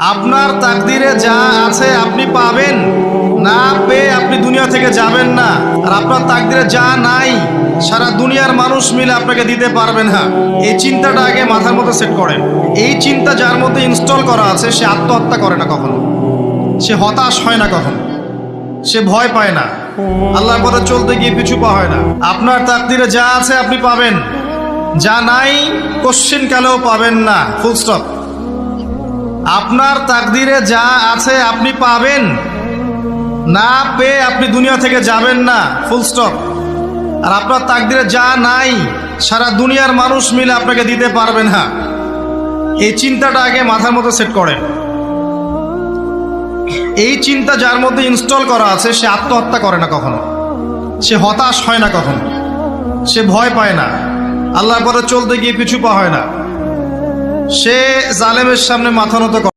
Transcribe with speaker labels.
Speaker 1: আপনার তাকদিরে যা আছে আপনি পাবেন, না পেয়ে আপনি দুনিয়া থেকে যাবেন না। আর আপনার তাকদিরে যা নাই সারা দুনিয়ার মানুষ মিলে আপনাকে দিতে পারবেন না। এই চিন্তাটা আগে মাথার মধ্যে সেট করেন। এই চিন্তা যার মধ্যে ইনস্টল করা আছে সে আত্মহত্যা করে না কখনো, সে হতাশ হয় না কখনো, সে ভয় পায় না, আল্লাহর পথে চলতে গিয়ে পিছু পা হয় না। আপনার তাকদিরে যা আছে আপনি পাবেন, যা নাই কোশ্চেন কালেও পাবেন না, ফুল স্টপ। আপনার তাকদিরে যা আছে আপনি পাবেন, না পেয়ে আপনি দুনিয়া থেকে যাবেন না, ফুল স্টপ। আর আপনার তাকদিরে যা নাই সারা দুনিয়ার মানুষ মিলে আপনাকে দিতে পারবেন না। এই চিন্তাটা আগে মাথার মধ্যে সেট করেন। এই চিন্তা যার মধ্যে ইনস্টল করা আছে সে আত্মহত্যা করে না কখনো, সে হতাশ হয় না কখনো, সে ভয় পায় না, আল্লাহর পথে চলতে গিয়ে পিছু পা হয় না, সে জালেমের সামনে মাথা নত করে